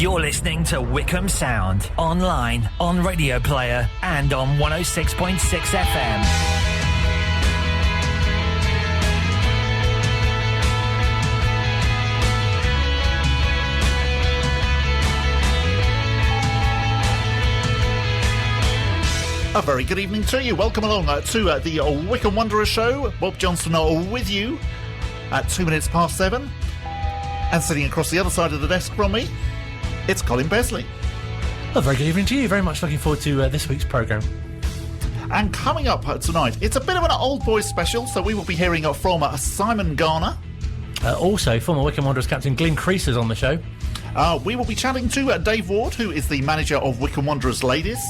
You're listening to Wycombe Sound, online, on Radio Player, and on 106.6 FM. A very good evening to you. Welcome along to the Wycombe Wanderers show. Bob Johnston with you at 2 minutes past 7. And sitting across the other side of the desk from me, it's Colin Besley. A very good evening to you. Very much looking forward to this week's programme. And coming up tonight, it's a bit of an old boys special, so we will be hearing from Simon Garner. Also, former Wycombe Wanderers captain Glyn Creaser's on the show. We will be chatting to Dave Ward, who is the manager of Wycombe Wanderers Ladies.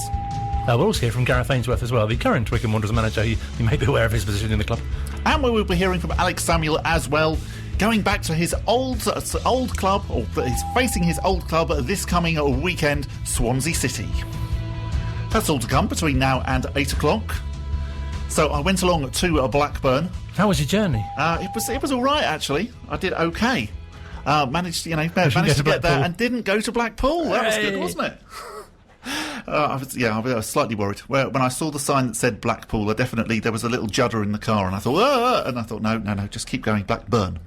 We'll also hear from Gareth Ainsworth as well, the current Wycombe Wanderers manager. You may be aware of his position in the club. And we will be hearing from Alex Samuel as well, going back to his old club, or he's facing his old club this coming weekend, Swansea City. That's all to come between now and 8 o'clock. So I went along to Blackburn. How was your journey? It was all right, actually. I did okay. Managed to get there and didn't go to Blackpool. That was good, wasn't it? I was slightly worried. When I saw the sign that said Blackpool, there was a little judder in the car, and I thought, no, just keep going, Blackburn,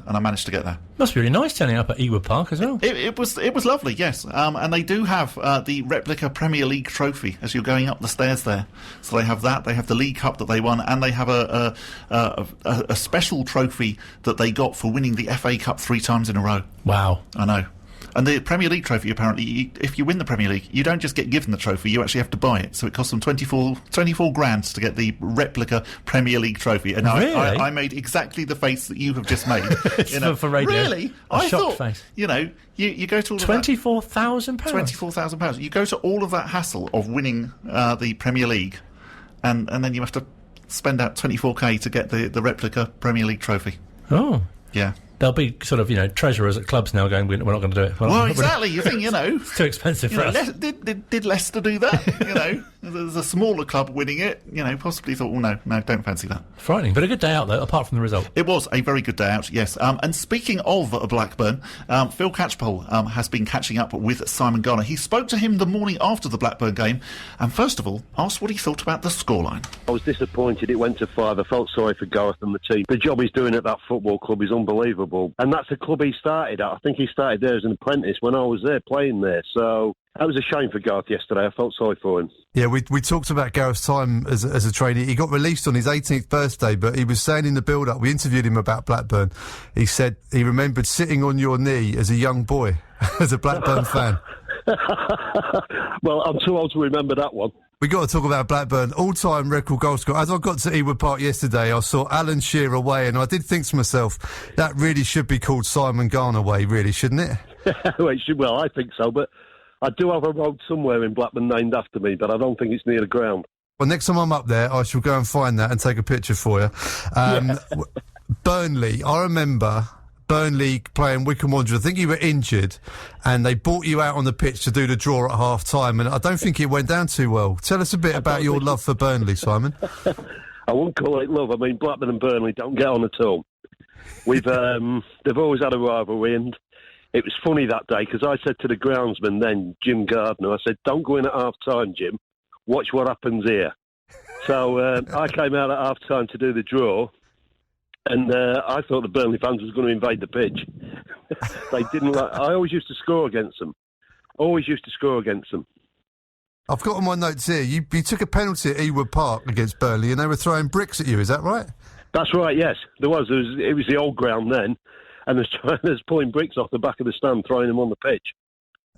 and I managed to get there. Must be really nice turning up at Ewood Park as well. It was lovely, yes. And they do have the replica Premier League trophy as you're going up the stairs there. So they have that. They have the League Cup that they won, and they have a special trophy that they got for winning the FA Cup 3 times in a row. Wow, I know. And the Premier League trophy, apparently, if you win the Premier League, you don't just get given the trophy, you actually have to buy it. So it costs them 24 grand to get the replica Premier League trophy. And really? I made exactly the face that you have just made. For radio. Really? I thought, face. You go to all of £24,000? £24,000. You go to all of that hassle of winning the Premier League, and then you have to spend out 24k to get the replica Premier League trophy. Oh. Yeah. There'll be sort of, treasurers at clubs now going, we're not going to do it. Well, exactly. You think, it's too expensive for us. Did Leicester do that? There's a smaller club winning it. Possibly thought, well, no, don't fancy that. Frightening, but a good day out, though, apart from the result. It was a very good day out, yes. And speaking of Blackburn, Phil Catchpole has been catching up with Simon Garner. He spoke to him the morning after the Blackburn game, and first of all, asked what he thought about the scoreline. I was disappointed it went to 5. I felt sorry for Gareth and the team. The job he's doing at that football club is unbelievable. And that's the club he started at. I think he started there as an apprentice when I was there, playing there. So that was a shame for Gareth yesterday. I felt sorry for him. Yeah, we talked about Gareth's time as a trainee. He got released on his 18th birthday, but he was saying in the build-up, we interviewed him about Blackburn, he said he remembered sitting on your knee as a young boy, as a Blackburn fan. Well, I'm too old to remember that one. We got to talk about Blackburn, all-time record goal scorer. As I got to Ewood Park yesterday, I saw Alan Shearer away, and I did think to myself, that really should be called Simon Garner Way, really, shouldn't it? Well, I think so, but I do have a road somewhere in Blackburn named after me, but I don't think it's near the ground. Well, next time I'm up there, I shall go and find that and take a picture for you. Burnley, I remember Burnley playing Wycombe Wanderers. I think you were injured and they brought you out on the pitch to do the draw at half-time, and I don't think it went down too well. Tell us a bit about your love for Burnley, Simon. I wouldn't call it love. I mean, Blackburn and Burnley don't get on at all. They've always had a rivalry, and it was funny that day because I said to the groundsman then, Jim Gardner, I said, don't go in at half-time, Jim. Watch what happens here. So I came out at half-time to do the draw, and I thought the Burnley fans was going to invade the pitch. They didn't like. I always used to score against them. I've got on my notes here, you took a penalty at Ewood Park against Burnley and they were throwing bricks at you, is that right? That's right, yes. It was the old ground then, and there's pulling bricks off the back of the stand, throwing them on the pitch.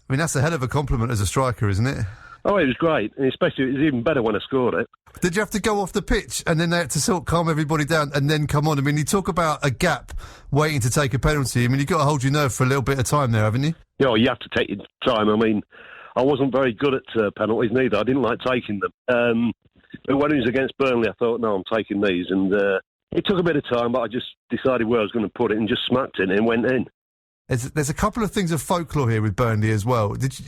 I mean, that's a hell of a compliment as a striker, isn't it? Oh, it was great, and especially it was even better when I scored it. Did you have to go off the pitch and then they had to sort of calm everybody down and then come on? I mean, you talk about a gap waiting to take a penalty. I mean, you've got to hold your nerve for a little bit of time there, haven't you? Yeah, you have to take your time. I mean, I wasn't very good at penalties neither. I didn't like taking them. But when it was against Burnley, I thought, no, I'm taking these. And it took a bit of time, but I just decided where I was going to put it and just smacked it and it went in. There's a couple of things of folklore here with Burnley as well. Did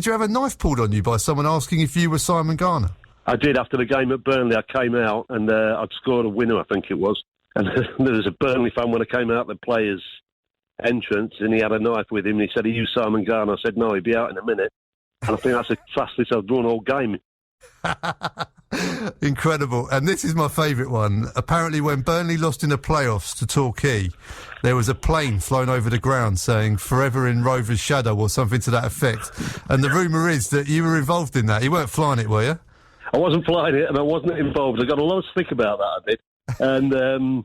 you have a knife pulled on you by someone asking if you were Simon Garner? I did. After the game at Burnley, I came out and I'd scored a winner, I think it was. And there was a Burnley fan when I came out, the players, entrance, and he had a knife with him, and he said, "Are you Simon Garner?" I said, "No, he'll be out in a minute." And I think that's the fastest I've run all game. Incredible. And this is my favourite one. Apparently, when Burnley lost in the playoffs to Torquay, there was a plane flown over the ground saying "Forever in Rover's shadow" or something to that effect. And the rumour is that you were involved in that. You weren't flying it, were you? I wasn't flying it, and I wasn't involved. I got a lot of stick about that, I did. And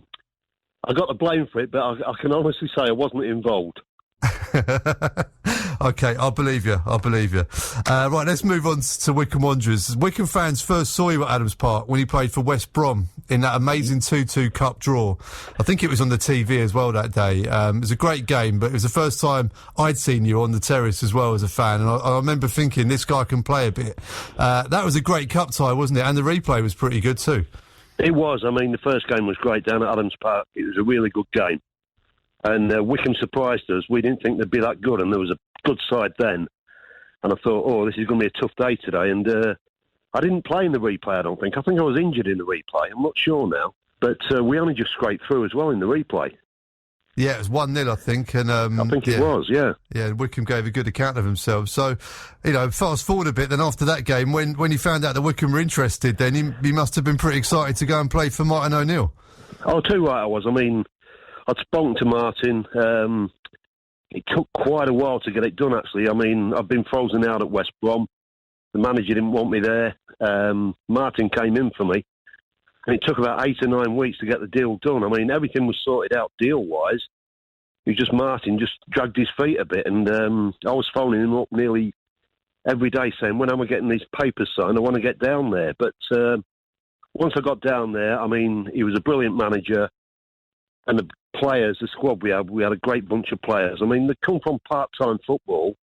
I got the blame for it, but I can honestly say I wasn't involved. Okay, I'll believe you. Right, let's move on to Wycombe Wanderers. Wycombe fans first saw you at Adams Park when you played for West Brom in that amazing 2-2 cup draw. I think it was on the TV as well that day. It was a great game, but it was the first time I'd seen you on the terrace as well as a fan, and I remember thinking, this guy can play a bit. That was a great cup tie, wasn't it? And the replay was pretty good too. It was. I mean, the first game was great down at Adams Park. It was a really good game. And Wycombe surprised us. We didn't think they'd be that good, and there was a good side then. And I thought, oh, this is going to be a tough day today. And I didn't play in the replay, I don't think. I think I was injured in the replay. I'm not sure now. But we only just scraped through as well in the replay. Yeah, it was 1-0, I think. And I think it was, yeah. Yeah, Wycombe gave a good account of themselves. So, fast forward a bit, then after that game, when you found out that Wycombe were interested, then you must have been pretty excited to go and play for Martin O'Neill. Oh, too right I was. I mean, I'd spoken to Martin. It took quite a while to get it done, actually. I mean, I've been frozen out at West Brom. The manager didn't want me there. Martin came in for me. And it took about 8 or 9 weeks to get the deal done. I mean, everything was sorted out deal-wise. It was just Martin just dragged his feet a bit. And I was phoning him up nearly every day saying, when am I getting these papers signed? I want to get down there. But once I got down there, I mean, he was a brilliant manager. And the players, the squad we had a great bunch of players. I mean, they come from part-time football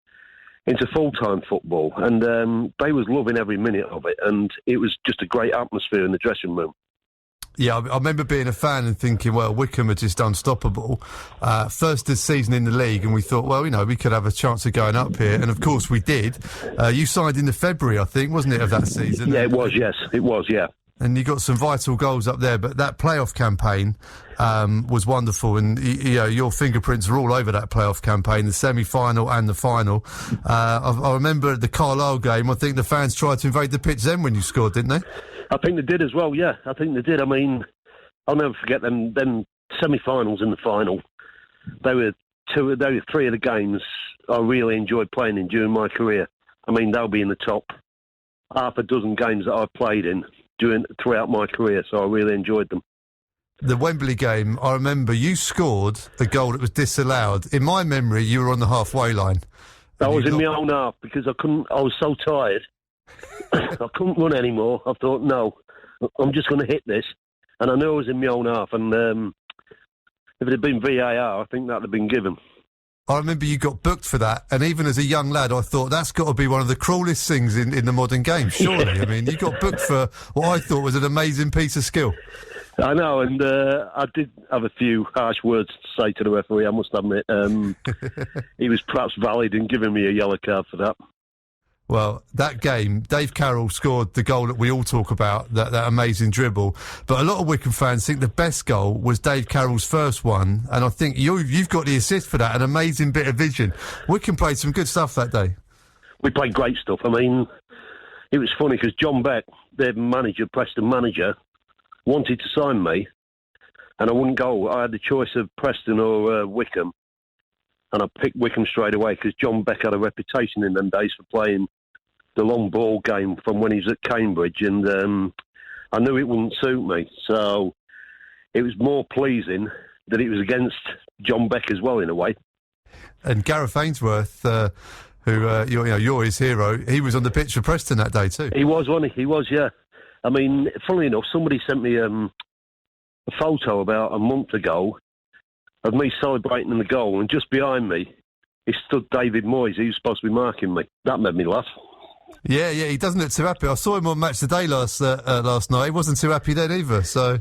into full-time football. And they was loving every minute of it. And it was just a great atmosphere in the dressing room. Yeah, I remember being a fan and thinking, well, Wycombe are just unstoppable. First this season in the league, and we thought, well, we could have a chance of going up here. And, of course, we did. You signed in the February, I think, wasn't it, of that season? Yeah, it was, yes. It was, yeah. And you got some vital goals up there. But that playoff campaign was wonderful. And, your fingerprints are all over that playoff campaign, the semi-final and the final. I remember at the Carlisle game, I think the fans tried to invade the pitch then when you scored, didn't they? I think they did as well, yeah. I think they did. I mean, I'll never forget them semi-finals and the final. They were 3 of the games I really enjoyed playing in during my career. I mean, they'll be in the top half a dozen games that I've played in throughout my career, so I really enjoyed them. The Wembley game, I remember you scored a goal that was disallowed. In my memory, you were on the halfway line. I was in my own half because I was so tired. I couldn't run anymore. I thought, no, I'm just going to hit this. And I knew I was in my own half. And if it had been VAR, I think that would have been given. I remember you got booked for that. And even as a young lad, I thought that's got to be one of the cruelest things in the modern game, surely. I mean, you got booked for what I thought was an amazing piece of skill. I know, and I did have a few harsh words to say to the referee, I must admit. He was perhaps valid in giving me a yellow card for that. Well, that game, Dave Carroll scored the goal that we all talk about, that amazing dribble. But a lot of Wycombe fans think the best goal was Dave Carroll's first one, and I think you've got the assist for that, an amazing bit of vision. Wycombe played some good stuff that day. We played great stuff. I mean, it was funny because John Beck, their manager, Preston manager, wanted to sign me, and I wouldn't go. I had the choice of Preston or Wycombe, and I picked Wycombe straight away because John Beck had a reputation in them days for playing the long ball game from when he was at Cambridge, and I knew it wouldn't suit me. So it was more pleasing that it was against John Beck as well, in a way. And Gareth Ainsworth, who you're his hero, he was on the pitch for Preston that day too. He was, wasn't he? He was, yeah. I mean, funnily enough, somebody sent me a photo about a month ago of me celebrating the goal, and just behind me, he stood David Moyes. He was supposed to be marking me. That made me laugh. Yeah, he doesn't look too happy. I saw him on Match Today last night. He wasn't too happy then either. So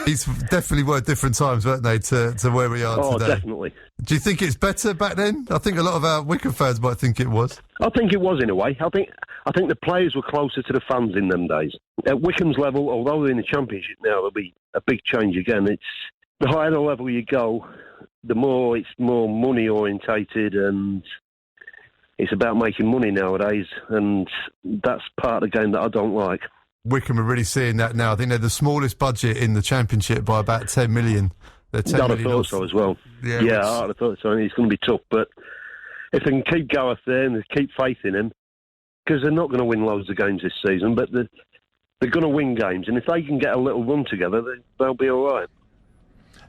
he's definitely were different times, weren't they, to where we are today? Oh, definitely. Do you think it's better back then? I think a lot of our Wycombe fans might think it was. I think it was in a way. I think the players were closer to the fans in them days. At Wycombe's level, although they're in the Championship now, there'll be a big change again. It's the higher the level you go, it's more money orientated, and it's about making money nowadays, and that's part of the game that I don't like. Wycombe are really seeing that now. I think they're the smallest budget in the Championship by about 10 million. They're 10 I'd have million thought so as well. Yeah, I'd have thought so. I mean, it's going to be tough, but if they can keep Gareth there and they keep faith in him, because they're not going to win loads of games this season, but they're going to win games, and if they can get a little run together, they'll be all right.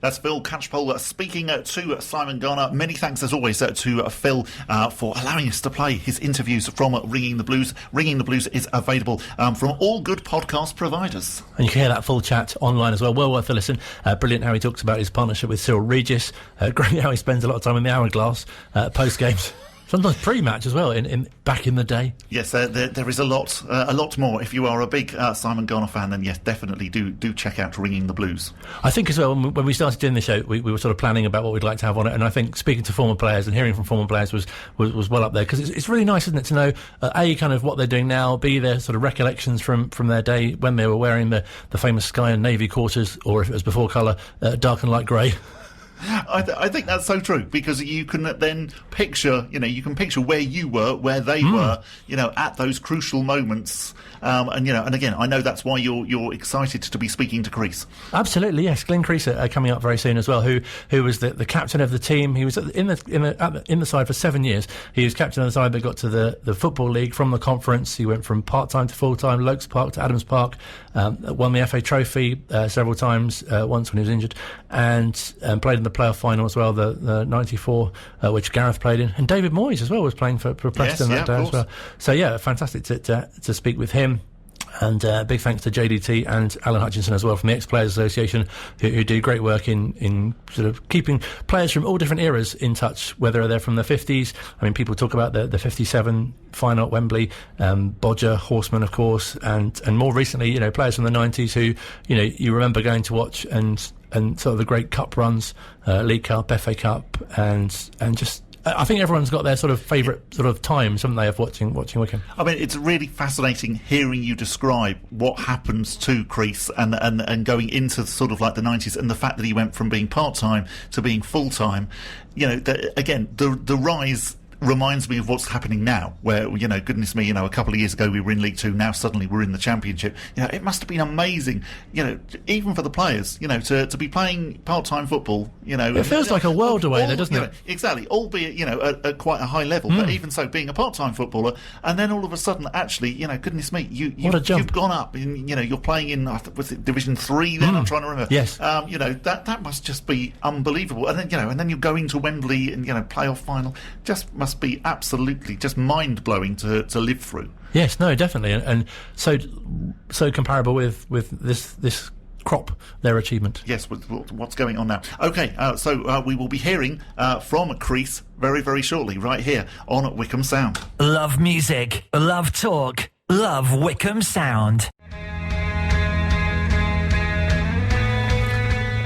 That's Phil Catchpole speaking to Simon Garner. Many thanks, as always, to Phil for allowing us to play his interviews from Ringing the Blues. Ringing the Blues is available from all good podcast providers. And you can hear that full chat online as well. Well worth a listen. Brilliant how he talks about his partnership with Cyril Regis. Great how he spends a lot of time in the hourglass post-games. Sometimes pre-match as well, in back in the day. Yes, there is a lot more. If you are a big Simon Garner fan, then yes, definitely do check out Ringing the Blues. I think as well, when we started doing the show, we were sort of planning about what we'd like to have on it, and I think speaking to former players and hearing from former players was well up there, because it's really nice, isn't it, to know A, kind of what they're doing now, B, their sort of recollections from their day when they were wearing the famous Sky and Navy quarters, or if it was before colour, dark and light grey. I think that's so true, because you can then picture, where you were, where they were, at those crucial moments. And again, I know that's why you're excited to be speaking to Crease. Absolutely, yes. Glyn Creaser coming up very soon as well, who was the captain of the team. He was in the side for 7 years. He was captain of the side that got to the Football League from the conference. He went from part-time to full-time, Lokes Park to Adams Park, won the FA Trophy several times, once when he was injured, and played in the playoff final as well, the 94, which Gareth played in. And David Moyes as well was playing for Preston that day as well. So yeah, fantastic to speak with him. And big thanks to JDT and Alan Hutchinson as well from the Ex-Players Association, who do great work in sort of keeping players from all different eras in touch, whether they're from the 50s. I mean, people talk about the 57 final at Wembley, Bodger, Horseman, of course, and more recently, players from the 90s who, you remember going to watch and sort of the great cup runs, League Cup, FA Cup, and just... I think everyone's got their sort of favourite sort of times, haven't they, of watching Wycombe. I mean, it's really fascinating hearing you describe what happens to Crease and going into sort of like the 90s, and the fact that he went from being part-time to being full-time. Again, the rise reminds me of what's happening now, where, goodness me, a couple of years ago we were in League Two, now suddenly we're in the Championship. It must have been amazing, even for the players, to be playing part-time football, It feels like a world away there, doesn't it? Exactly, albeit, at quite a high level, but even so, being a part-time footballer, and then all of a sudden, actually, goodness me, you've gone up, and, you're playing in, was it Division 3 then? I'm trying to remember. Yes. That must just be unbelievable. And then, and then you're going to Wembley and, playoff final, just must be absolutely just mind-blowing to live through. Yes, no, definitely, and so comparable with this crop, their achievement. Yes, what's going on now? Okay, so we will be hearing from Crease very, very shortly, right here on Wycombe Sound. Love music, love talk, love Wycombe Sound.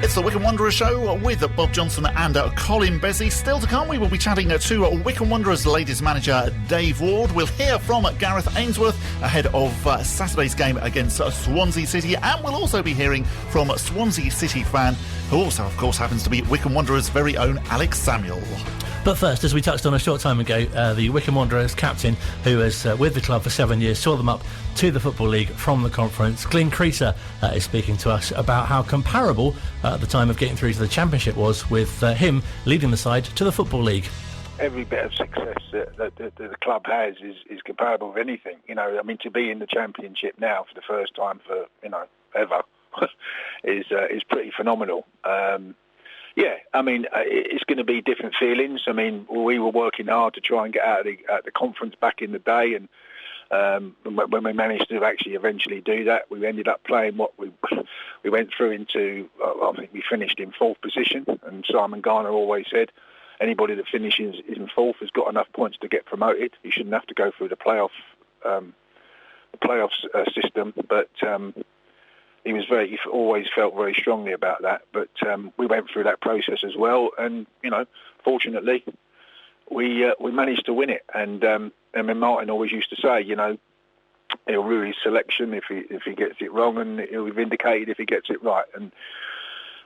It's the Wycombe Wanderers show with Bob Johnson and Colin Besley. Still to come, we will be chatting to Wycombe Wanderers' latest manager, Dave Ward. We'll hear from Gareth Ainsworth ahead of Saturday's game against Swansea City, and we'll also be hearing from Swansea City fan, who also, of course, happens to be Wycombe Wanderers' very own Alex Samuel. But first, as we touched on a short time ago, the Wycombe Wanderers captain, who was with the club for 7 years, saw them up to the Football League from the conference. Glyn Creaser is speaking to us about how comparable the time of getting through to the Championship was, with him leading the side to the Football League. Every bit of success that the club has is comparable with anything. To be in the Championship now for the first time for, ever is pretty phenomenal. It's going to be different feelings. We were working hard to try and get out of the conference back in the day, and when we managed to actually eventually do that, we ended up playing what we went through into. I think we finished in fourth position, and Simon Garner always said, anybody that finishes in fourth has got enough points to get promoted. You shouldn't have to go through the playoffs system, but. He always felt very strongly about that, but we went through that process as well, and fortunately, we managed to win it. And Martin always used to say, he'll rule his selection if he gets it wrong, and he'll be vindicated if he gets it right. And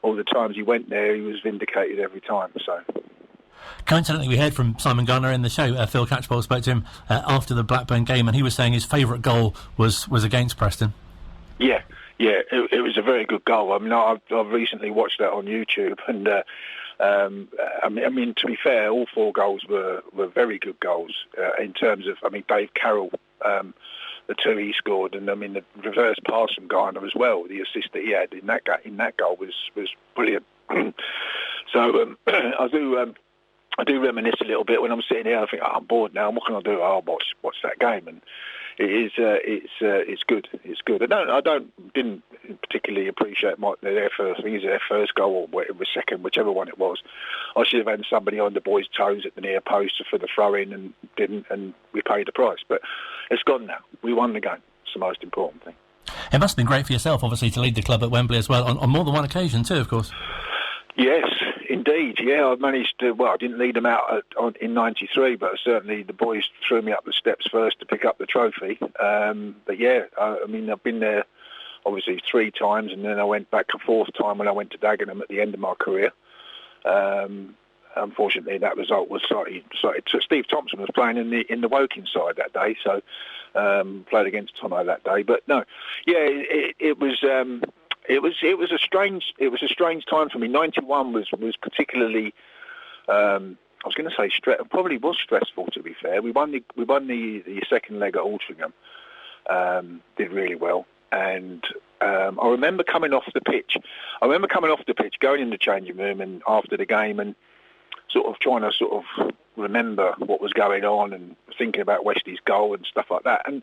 all the times he went there, he was vindicated every time. So. Coincidentally, we heard from Simon Garner in the show. Phil Catchpole spoke to him after the Blackburn game, and he was saying his favourite goal was against Preston. Yeah, it was a very good goal. I mean, I've recently watched that on YouTube, and I mean, to be fair, all 4 goals were very good goals in terms of. I mean, Dave Carroll, the 2 he scored, and I mean the reverse pass from Garner as well. The assist that he had in that goal was brilliant. So I do reminisce a little bit when I'm sitting here. I think, I'm bored now. What can I do? I'll watch that game, and it's good. It's good. I didn't particularly appreciate their first goal, or it was second, whichever one it was. I should have had somebody on the boys' toes at the near post for the throw in, and didn't, and we paid the price. But it's gone now. We won the game. It's the most important thing. It must have been great for yourself, obviously, to lead the club at Wembley as well, on more than one occasion too, of course. Yes, indeed. Yeah, I managed to. Well, I didn't lead them out in '93, but certainly the boys threw me up the steps first to pick up the trophy. But yeah, I mean, I've been there obviously 3 times, and then I went back a 4th time when I went to Dagenham at the end of my career. Unfortunately, that result was slightly. Steve Thompson was playing in the Woking side that day, so played against Tono that day. But no, yeah, it was. It was a strange time for me. '91 was particularly. I was going to say probably was stressful, to be fair. We won the second leg at Altrincham. Did really well, and I remember coming off the pitch. Going in the changing room and after the game, and sort of trying to remember what was going on and thinking about Wesley's goal and stuff like that. And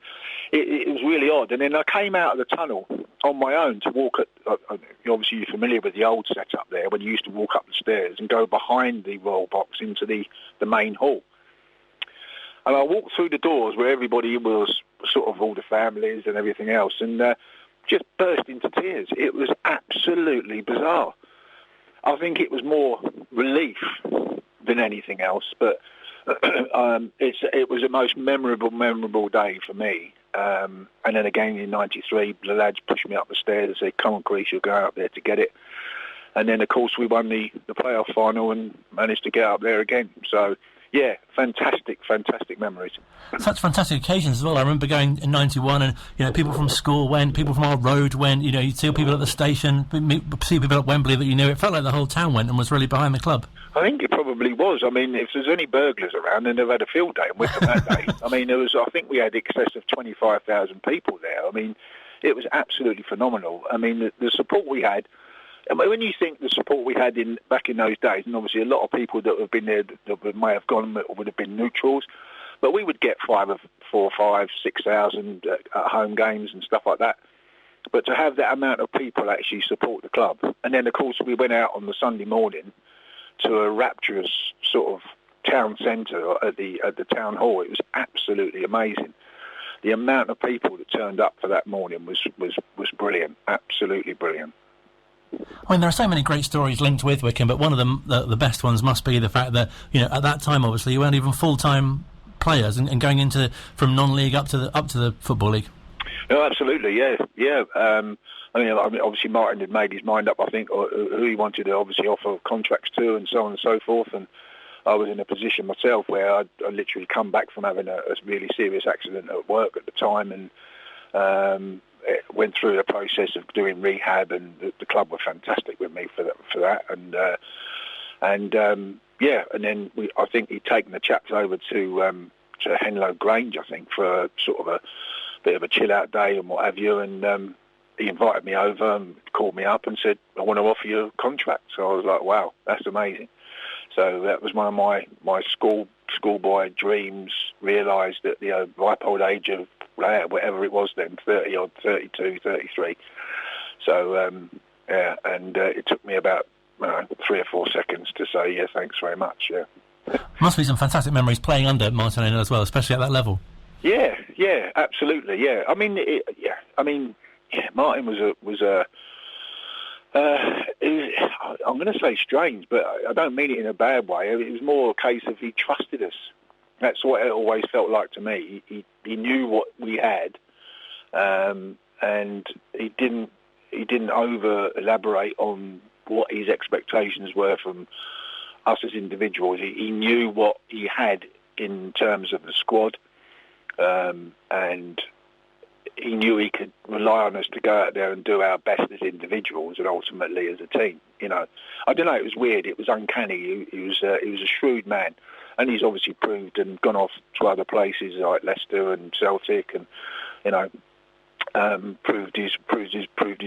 it was really odd. And then I came out of the tunnel on my own to walk obviously you're familiar with the old setup there, when you used to walk up the stairs and go behind the royal box into the main hall. And I walked through the doors where everybody was, sort of all the families and everything else, and just burst into tears. It was absolutely bizarre. I think it was more relief than anything else, but it was the most memorable day for me. And then again in '93, the lads pushed me up the stairs and said, "Come on, Creaser, go out there to get it." And then, of course, we won the playoff final and managed to get up there again. So, yeah, fantastic memories. Such fantastic occasions as well. I remember going in '91, and people from school went, people from our road went. You'd see people at the station, see people at Wembley that you knew. It felt like the whole town went and was really behind the club. I think it probably was. I mean, if there's any burglars around, then they've had a field day in Wycombe that day. I mean, I think we had excess of 25,000 people there. I mean, it was absolutely phenomenal. I mean, the support we had. I mean, when you think the support we had back in those days, and obviously a lot of people that have been there that may have gone would have been neutrals, but we would get 4,000, 5,000, 6,000 at home games and stuff like that. But to have that amount of people actually support the club, and then of course we went out on the Sunday morning to a rapturous sort of town centre at the town hall. It was absolutely amazing. The amount of people that turned up for that morning was brilliant, absolutely brilliant. I mean, there are so many great stories linked with Wycombe, but one of them, the best ones, must be the fact that at that time, obviously, you weren't even full-time players, and going into from non-league up to the football league. No, absolutely, yeah. I mean, obviously Martin had made his mind up, I think, or who he wanted to obviously offer contracts to, and so on and so forth. And I was in a position myself where I literally come back from having a really serious accident at work at the time, and went through the process of doing rehab, and the club were fantastic with me for that. And then I think he'd taken the chaps over to Henlow Grange, I think, for sort of a bit of a chill out day and what have you. And he invited me over and called me up and said, "I want to offer you a contract." So I was like, "Wow, that's amazing." So that was one of my schoolboy dreams, realised at the ripe old age of whatever it was then, 30 odd, 32, 33. So, and it took me about 3 or 4 seconds to say, yeah, thanks very much, yeah. Must be some fantastic memories playing under Martin as well, especially at that level. Yeah, absolutely, yeah. I mean, Martin was I'm going to say strange, but I don't mean it in a bad way. It was more a case of he trusted us. That's what it always felt like to me. He knew what we had, and he didn't over elaborate on what his expectations were from us as individuals. He knew what he had in terms of the squad, and he knew he could rely on us to go out there and do our best as individuals and ultimately as a team. You know, I don't know. It was weird. It was uncanny. He was a shrewd man, and he's obviously proved and gone off to other places like Leicester and Celtic, and you know, proved his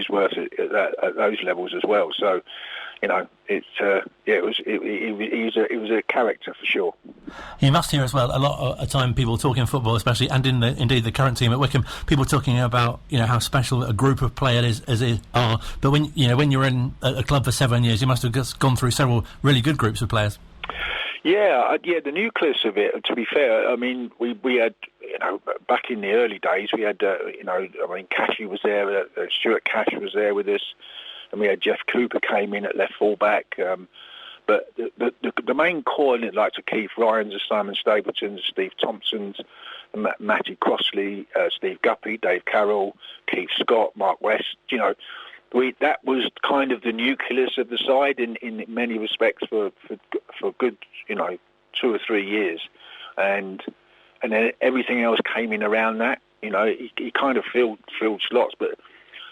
worth at those levels as well. So, you know, it was a character for sure. You must hear as well a lot of time people talking football, especially, and indeed the current team at Wycombe, people talking about, you know, how special a group of players are. But when you're in a club for 7 years, you must have just gone through several really good groups of players. Yeah, the nucleus of it, to be fair, I mean, we had, you know, back in the early days, we had, you know, I mean, Cashy was there, Stuart Cash was there with us, and we had Jeff Cooper came in at left full-back, but the main core, like to Keith Ryans, Simon Stapleton, Steve Thompson's, Matty Crossley, Steve Guppy, Dave Carroll, Keith Scott, Mark West, you know, that was kind of the nucleus of the side in many respects for good, you know, 2 or 3 years, and then everything else came in around that. You know, he kind of filled slots, but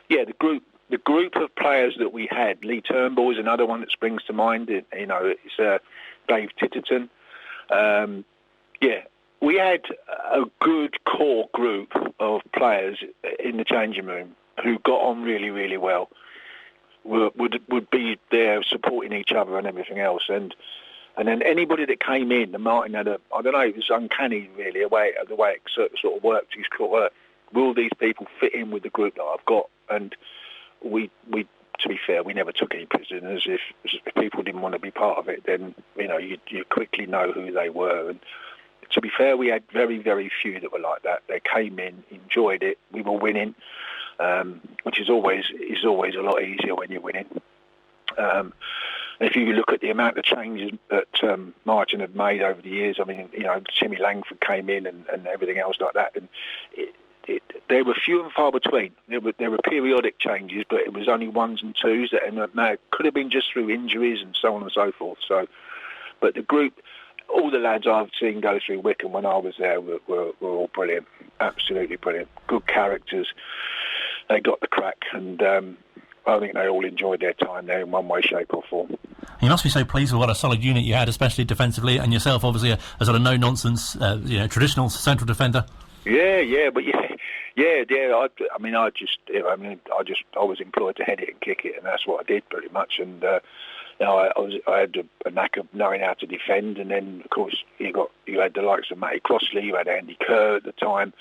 yeah, the group of players that we had, Lee Turnbull is another one that springs to mind. You know, it's Dave Titterton. Yeah, we had a good core group of players in the changing room who got on really, really well, would be there supporting each other and everything else. And then anybody that came in, the Martin had I don't know, it was uncanny really, the way it sort of worked. He's called, will these people fit in with the group that I've got? And we to be fair, we never took any prisoners. If people didn't want to be part of it, then, you know, you quickly know who they were. And to be fair, we had very, very few that were like that. They came in, enjoyed it. We were winning, which is always a lot easier when you're winning. And if you look at the amount of changes that Martin had made over the years, I mean, you know, Timmy Langford came in and everything else like that, and they were few and far between. There were periodic changes, but it was only ones and twos that could have been just through injuries and so on and so forth. So, but the group, all the lads I've seen go through Wycombe when I was there were all brilliant, absolutely brilliant, good characters. They got the crack, and I think they all enjoyed their time there in one way, shape or form. You must be so pleased with what a solid unit you had, especially defensively, and yourself obviously a sort of no-nonsense, you know, traditional central defender. Yeah. I was employed to head it and kick it, and that's what I did pretty much. And you know, I had a knack of knowing how to defend, and then of course you had the likes of Matty Crossley, you had Andy Kerr at the time,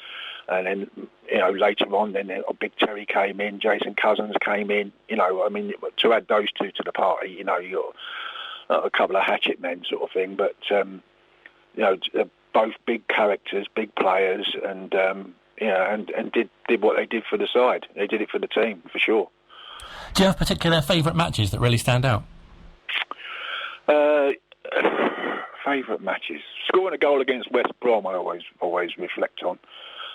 and then, you know, later on, then Big Terry came in, Jason Cousins came in. You know, I mean, to add those two to the party, you know, you got a couple of hatchet men sort of thing, but you know, both big characters, big players, and you know, and did what they did for the side. They did it for the team, for sure. Do you have particular favourite matches that really stand out? Favourite matches, scoring a goal against West Brom, I always reflect on,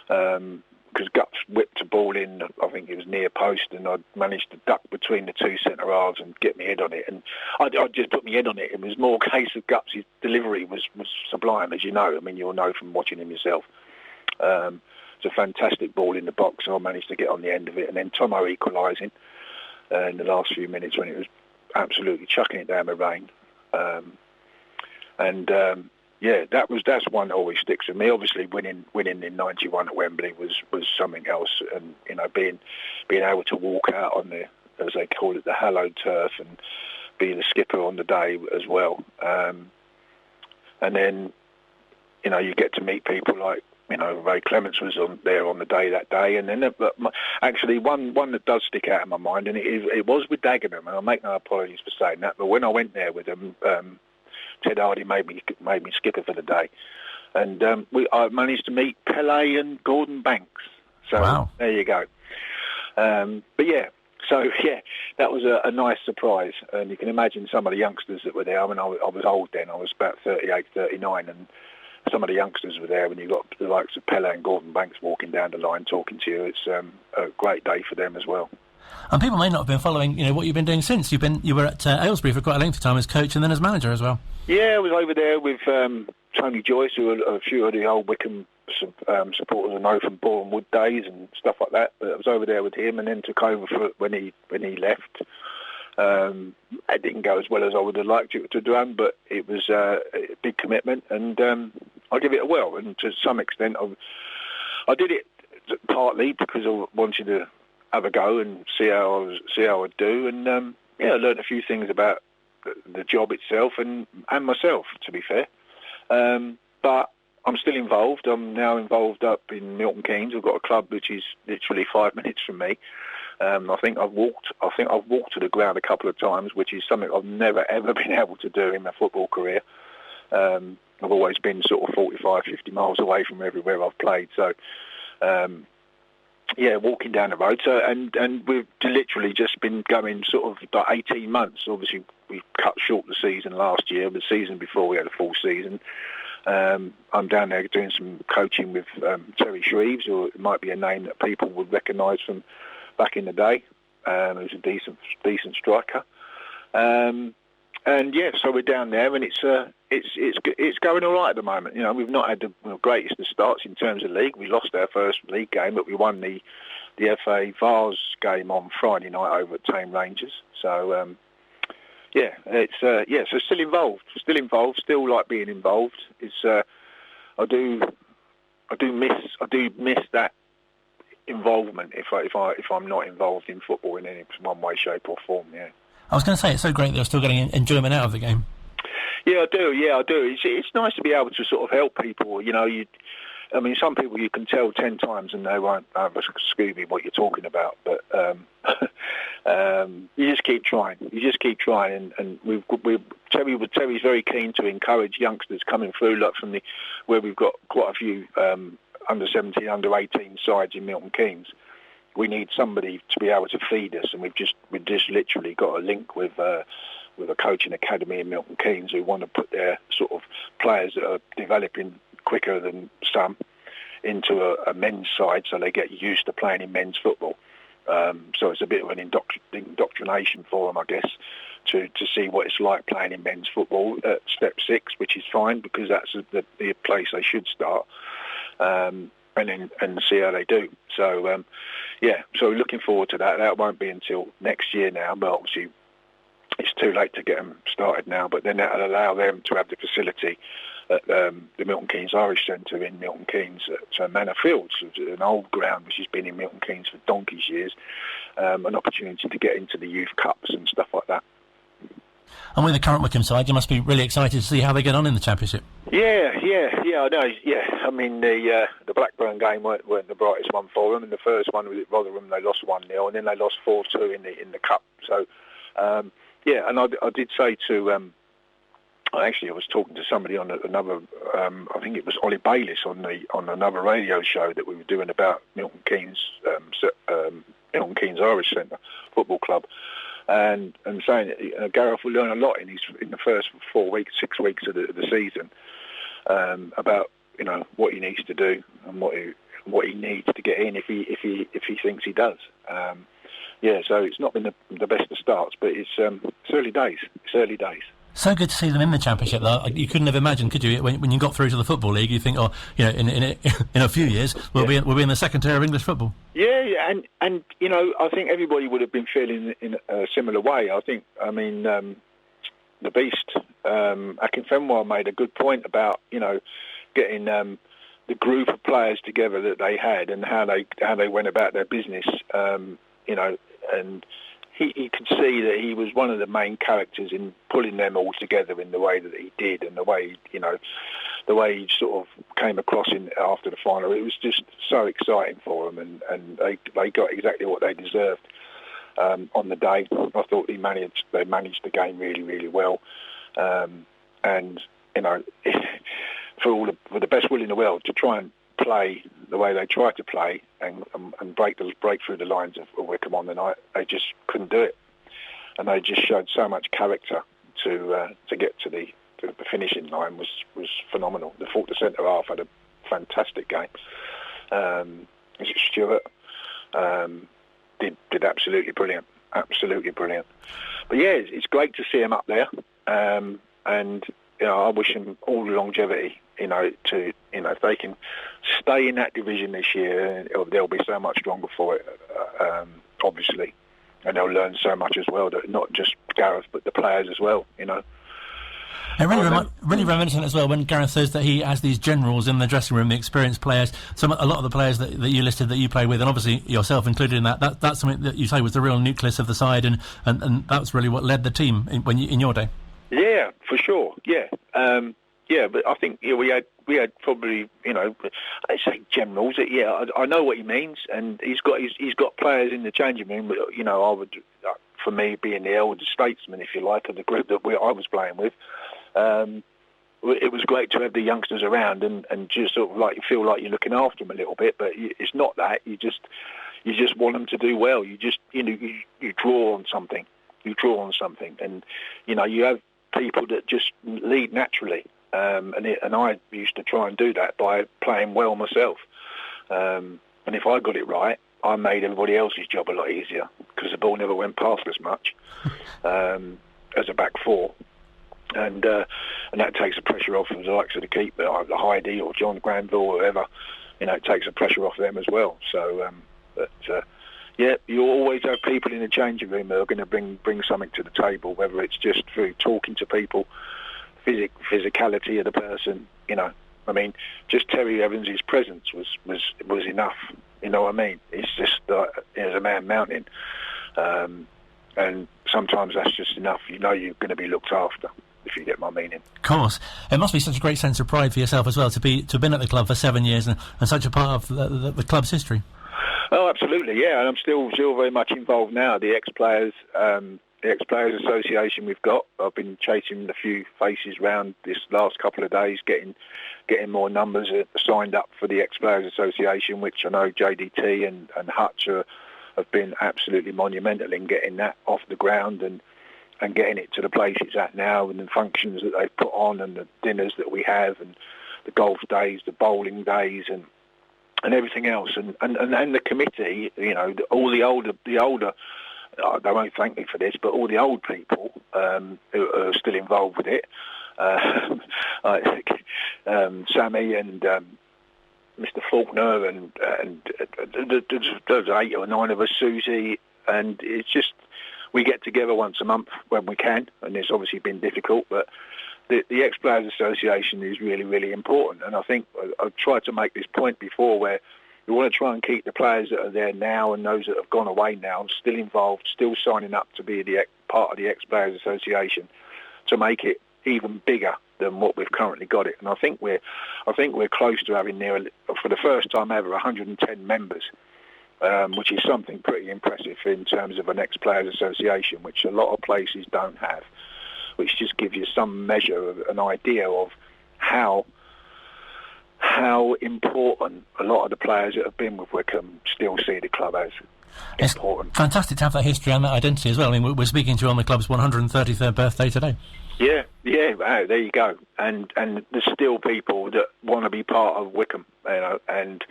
because Guts whipped a ball in, I think it was near post, and I managed to duck between the two centre halves and get my head on it, and I just put my head on it. It was more a case of Guts' delivery was sublime, as you know. I mean, you'll know from watching him yourself. It's a fantastic ball in the box, and I managed to get on the end of it, and then Tomo equalising in the last few minutes when it was absolutely chucking it down the rain. Yeah, that's one that always sticks with me. Obviously, winning in '91 at Wembley was something else, and you know, being able to walk out on the, as they call it, the hallowed turf, and being the skipper on the day as well. And then, you know, you get to meet people like, you know, Ray Clements was there on the day that day, and then actually one that does stick out in my mind, and it was with Dagenham, and I make no apologies for saying that, but when I went there with them, Ted Hardy made me skipper for the day, and I managed to meet Pele and Gordon Banks. So wow. There you go. But yeah, so yeah, that was a nice surprise, and you can imagine some of the youngsters that were there. I mean, I was old then; I was about 38, 39, and some of the youngsters were there. When you got the likes of Pele and Gordon Banks walking down the line talking to you, it's a great day for them as well. And people may not have been following, what you've been doing since. You were at Aylesbury for quite a length of time as coach and then as manager as well. Yeah, I was over there with Tony Joyce, who a few of the old Wycombe supporters I know from Boreham Wood days and stuff like that. But I was over there with him and then took over when he left. It didn't go as well as I would have liked it to have done, but it was a big commitment, and I give it a whirl. And to some extent, I did it partly because I wanted to have a go and see how I'd do, and I learned a few things about the job itself and myself, to be fair. But I'm still involved. I'm now involved up in Milton Keynes. We've got a club which is literally 5 minutes from me. I think I've walked to the ground a couple of times, which is something I've never ever been able to do in my football career. I've always been sort of 45, 50 miles away from everywhere I've played. So, walking down the road. So, and we've literally just been going sort of about 18 months. Obviously, we cut short the season last year. The season before, we had a full season. I'm down there doing some coaching with Terry Shreves, or it might be a name that people would recognise from back in the day. He was a decent striker. So we're down there, and it's going all right at the moment. We've not had the greatest of starts in terms of league. We lost our first league game, but we won the FA Vars game on Friday night over at Tame Rangers. So so still involved, still like being involved. It's I do miss that involvement if I'm not involved in football in any one way, shape or form. Yeah. I was going to say, it's so great that you're still getting enjoyment out of the game. Yeah, I do. It's nice to be able to sort of help people. Some people you can tell 10 times and they won't have a Scooby what you're talking about. But you just keep trying. And Terry's very keen to encourage youngsters coming through, like where we've got quite a few under 17, under 18 sides in Milton Keynes. We need somebody to be able to feed us, and we've just literally got a link with a coaching academy in Milton Keynes who want to put their sort of players that are developing quicker than some into a men's side, so they get used to playing in men's football. So it's a bit of an indoctrination for them, I guess, to see what it's like playing in men's football at step 6, which is fine because that's the place they should start. And see how they do. So, so looking forward to that. That won't be until next year now, but obviously it's too late to get them started now. But then that'll allow them to have the facility at the Milton Keynes Irish Centre in Milton Keynes at Manor Fields, an old ground which has been in Milton Keynes for donkey's years, an opportunity to get into the youth cups and stuff like that. And with the current Wycombe side, you must be really excited to see how they get on in the Championship. Yeah, I know. Yeah, I mean the Blackburn game weren't the brightest one for them, and the first one was at Rotherham. They lost 1-0, and then they lost 4-2 in the cup. So, and I did say to. I was talking to somebody on another. I think it was Ollie Bayliss on another radio show that we were doing about Milton Keynes Irish Centre Football Club. And saying that Gareth will learn a lot in the first 6 weeks of the season about what he needs to do and what he needs to get in if he thinks he does. So it's not been the best of starts, but it's early days. So good to see them in the Championship, though. You couldn't have imagined, could you? When you got through to the Football League, you think, in a few years we'll be in the second tier of English football. Yeah, and I think everybody would have been feeling in a similar way. The Beast, Akinfenwa made a good point about getting the group of players together that they had and how they went about their business. And he could see that he was one of the main characters in pulling them all together in the way that he did, and the way he sort of came across after the final. It was just so exciting for them, and they got exactly what they deserved on the day. I thought they managed the game really, really well, and for the best will in the world to try and play the way they tried to play and break through the lines of Wycombe on the night, they just couldn't do it, and they just showed so much character to get to the finishing line was phenomenal. The centre half had a fantastic game. Stuart, did absolutely brilliant. Absolutely brilliant. But yeah, it's great to see him up there, and I wish him all the longevity. If they can stay in that division this year, they'll be so much stronger for it. Obviously, and they'll learn so much as well. That not just Gareth, but the players as well. And really reminiscent as well when Gareth says that he has these generals in the dressing room, the experienced players. A lot of the players that you listed that you play with, and obviously yourself included in that's something that you say was the real nucleus of the side, and that's really what led the team in your day. Yeah, for sure. Yeah, but I think we had probably I say generals. Yeah, I know what he means, and he's got players in the changing room. But I would, for me, being the elder statesman, if you like, of the group that I was playing with. It was great to have the youngsters around and just sort of like you feel like you're looking after them a little bit, but it's not that. You just want them to do well. You just you draw on something. You draw on something, and you have people that just lead naturally. And I used to try and do that by playing well myself. And if I got it right, I made everybody else's job a lot easier because the ball never went past as much as a back four. And that takes the pressure off of the likes of the keeper, like Heidi or John Granville or whoever. It takes the pressure off them as well. So, you always have people in the changing room that are going to bring something to the table, whether it's just through talking to people, physicality of the person. Just Terry Evans' presence was enough. You know what I mean? It's just there's a man mountain, and sometimes that's just enough. You're going to be looked after. If you get my meaning. Of course. It must be such a great sense of pride for yourself as well to have been at the club for 7 years and such a part of the club's history. Oh, absolutely, yeah. And I'm still very much involved now. The ex-players association we've got. I've been chasing a few faces round this last couple of days, getting more numbers signed up for the ex-players association, which I know JDT and Hutch have been absolutely monumental in getting that off the ground and getting it to the place it's at now, and the functions that they've put on, and the dinners that we have, and the golf days, the bowling days, and everything else, and the committee. All the older. They won't thank me for this, but all the old people who are still involved with it, Sammy and Mr. Faulkner, and there's 8 or 9 of us, Susie, and it's just. We get together once a month when we can, and it's obviously been difficult, but the Ex-Players Association is really, really important. And I think I've tried to make this point before where we want to try and keep the players that are there now and those that have gone away now and still involved, still signing up to be part of the Ex-Players Association to make it even bigger than what we've currently got it. And I think we're close to having for the first time ever, 110 members. Which is something pretty impressive in terms of an ex-players association, which a lot of places don't have, which just gives you some measure of an idea of how important a lot of the players that have been with Wycombe still see the club as important. It's fantastic to have that history and that identity as well. I mean, we're speaking to you on the club's 133rd birthday today. Yeah, wow, there you go. And there's still people that want to be part of Wycombe, and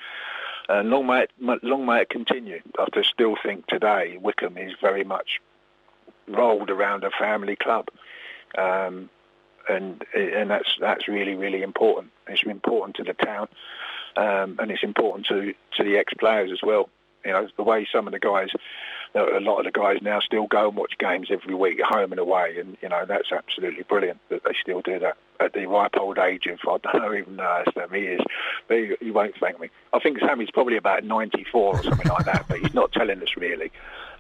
long may it continue. I still think today Wycombe is very much rolled around a family club, and that's really, really important. It's important to the town, and it's important to the ex-players as well. The way some of the guys, a lot of the guys now still go and watch games every week, home and away, and that's absolutely brilliant that they still do that at the ripe old age of, I don't even know how Sammy is, but he won't thank me. I think Sammy's probably about 94 or something like that, but he's not telling us really,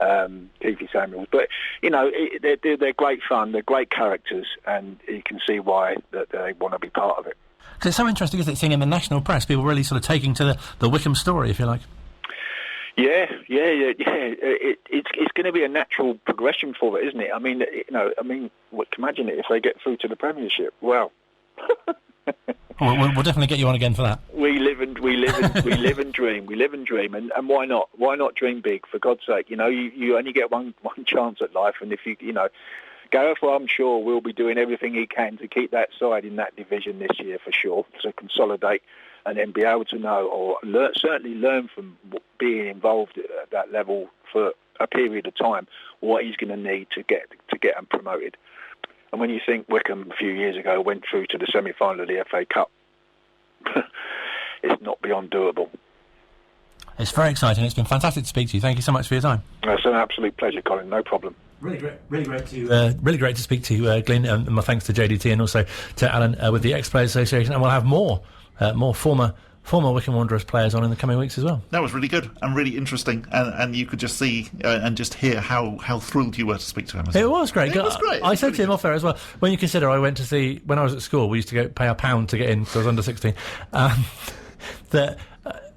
Keithy Samuels. But, they're great fun, they're great characters, and you can see why that they want to be part of it. Because it's so interesting, isn't it, seeing in the national press, people really sort of taking to the Wycombe story, if you like. Yeah. It's going to be a natural progression for it, isn't it? I mean, imagine it if they get through to the Premiership. Well, we'll definitely get you on again for that. We live and dream, and why not? Why not dream big? For God's sake, you only get one chance at life, and if Gareth, I'm sure, will be doing everything he can to keep that side in that division this year for sure, to consolidate. And then be able to know, or certainly learn from being involved at that level for a period of time what he's going to need to get him promoted. And when you think Wycombe a few years ago went through to the semi-final of the FA Cup, it's not beyond doable. It's very exciting. It's been fantastic to speak to you. Thank you so much for your time. It's an absolute pleasure, Colin. No problem. Really great to speak to you, Glyn. And my thanks to JDT and also to Alan with the Ex-Players Association. And we'll have more former Wycombe Wanderers players on in the coming weeks as well. That was really good and really interesting, and you could just see and just hear how thrilled you were to speak to him. It was great. It was great. I said to him off air as well, when you consider I went to see, when I was at school, we used to go pay £1 to get in because I was under 16, that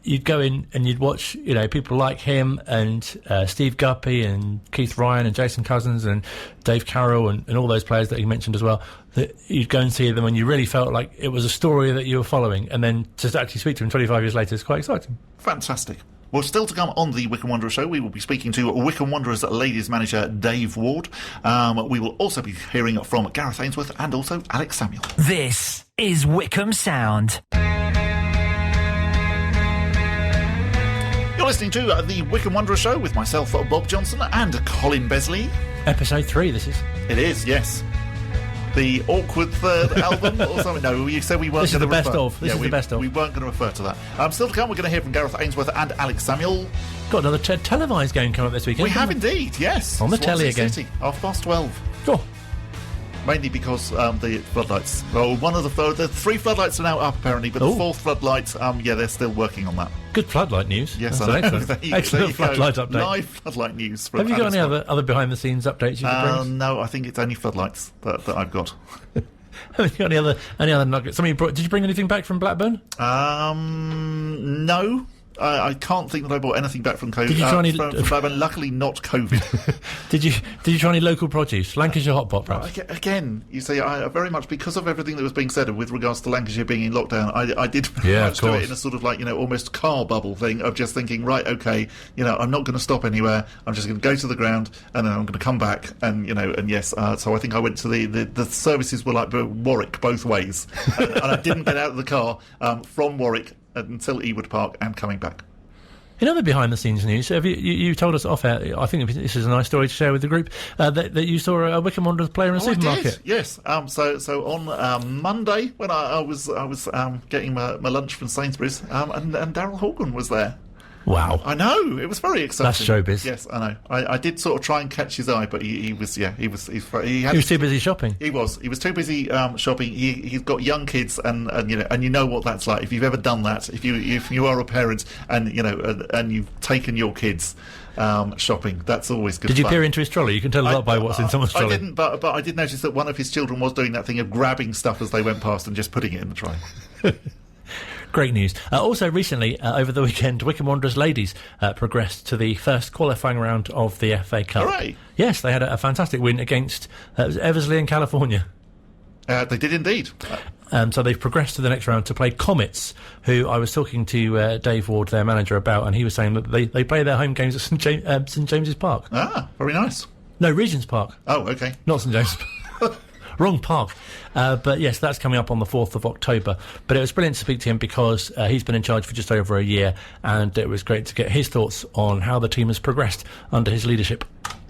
you'd go in and you'd watch, people like him and Steve Guppy and Keith Ryan and Jason Cousins and Dave Carroll and all those players that he mentioned as well, that you'd go and see them and you really felt like it was a story that you were following, and then to actually speak to him 25 years later is quite exciting. Fantastic. Well, still to come on the Wycombe Wanderers show, we will be speaking to Wycombe Wanderers ladies manager Dave Ward. We will also be hearing from Gareth Ainsworth and also Alex Samuel. This is Wycombe Sound. You're listening to the Wycombe Wanderers show with myself, Bob Johnson, and Colin Besley. Episode 3, this is. It is, yes. The awkward third album or something. No, you said we weren't going to refer. This is the best of. We weren't going to refer to that. Still to come, we're going to hear from Gareth Ainsworth and Alex Samuel. Got another televised game coming up this weekend. We have indeed, yes. On the telly again. City, 12:30. Oh. Mainly because the floodlights. Well, one of the 3 floodlights are now up apparently, but the 4th floodlight, they're still working on that. Good floodlight news. Yes, that's I know. Excellent floodlight update. Live floodlight news. From Have you got any other behind the scenes updates you can bring? No, I think it's only floodlights that I've got. Have you got any other nuggets? Did you bring anything back from Blackburn? No. I can't think that I bought anything back from COVID. Did you try any? From Blackburn, luckily not COVID. Did you try any local produce? Lancashire hot pot, perhaps? Again, you see, I very much, because of everything that was being said with regards to Lancashire being in lockdown, I did very much do it in a sort of almost car bubble thing of just thinking, right, okay, I'm not going to stop anywhere. I'm just going to go to the ground and then I'm going to come back and yes. So I think I went to the services were like Warwick both ways, and I didn't get out of the car from Warwick until Ewood Park and coming back. In other behind-the-scenes news, you told us off air, I think this is a nice story to share with the group, that you saw a Wycombe Wanderers player in a supermarket. I did, yes. So on Monday, when I was getting my lunch from Sainsbury's, and Daryl Horgan was there. Wow. I know, it was very exciting. That's showbiz. Yes, I know. I did sort of try and catch his eye, but he was too busy shopping. He was too busy shopping. He's got young kids, and you know what that's like. If you've ever done that, if you are a parent and and you've taken your kids shopping, that's always good. Did you fun. Peer into his trolley? You can tell a lot by what's in someone's trolley. I didn't, but I did notice that one of his children was doing that thing of grabbing stuff as they went past and just putting it in the trolley. Great news. Also, recently, over the weekend, Wycombe Wanderers ladies progressed to the first qualifying round of the FA Cup. Hooray! Yes, they had a fantastic win against Eversley in California. They did indeed. So they've progressed to the next round to play Comets, who I was talking to Dave Ward, their manager, about, and he was saying that they play their home games at St James's Park. Ah, very nice. No, Regent's Park. Oh, okay. Not St James's Park. Wrong park. But yes, that's coming up on the 4th of October. But it was brilliant to speak to him because he's been in charge for just over a year, and it was great to get his thoughts on how the team has progressed under his leadership.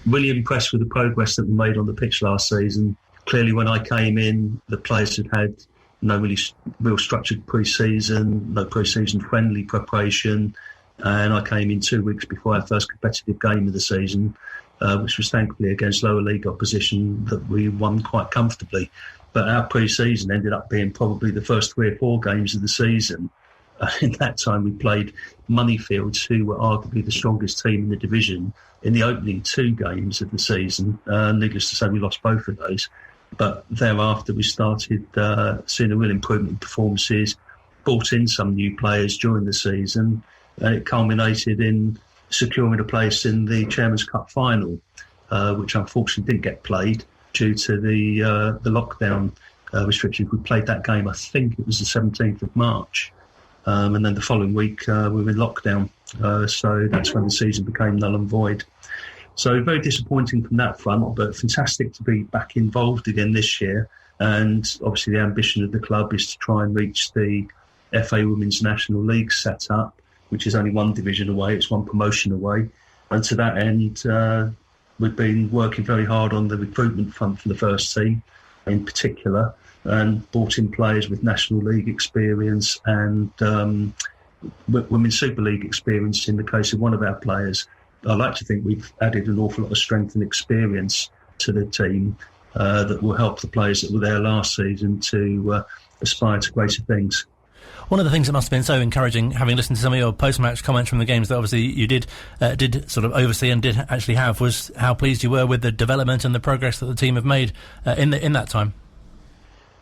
Really impressed with the progress that we made on the pitch last season. Clearly, when I came in, the players had no real structured pre-season, no pre-season friendly preparation, and I came in 2 weeks before our first competitive game of the season, which was thankfully against lower league opposition that we won quite comfortably. But our pre-season ended up being probably the first 3 or 4 games of the season. In that time, we played Moneyfields, who were arguably the strongest team in the division, in the opening 2 games of the season. Needless to say, we lost both of those. But thereafter, we started seeing a real improvement in performances, brought in some new players during the season, and it culminated in securing a place in the Chairman's Cup final, which unfortunately didn't get played due to the lockdown restrictions. We played that game, I think it was the 17th of March, and then the following week we were in lockdown, so that's when the season became null and void. So very disappointing from that front, but fantastic to be back involved again this year. And obviously the ambition of the club is to try and reach the FA Women's National League set up, which is only 1 division away, it's 1 promotion away. And to that end, we've been working very hard on the recruitment front for the first team in particular, and brought in players with National League experience and Women's Super League experience in the case of one of our players. I like to think we've added an awful lot of strength and experience to the team that will help the players that were there last season to aspire to greater things. One of the things that must have been so encouraging, having listened to some of your post-match comments from the games that obviously you did sort of oversee and did actually have, was how pleased you were with the development and the progress that the team have made in that time.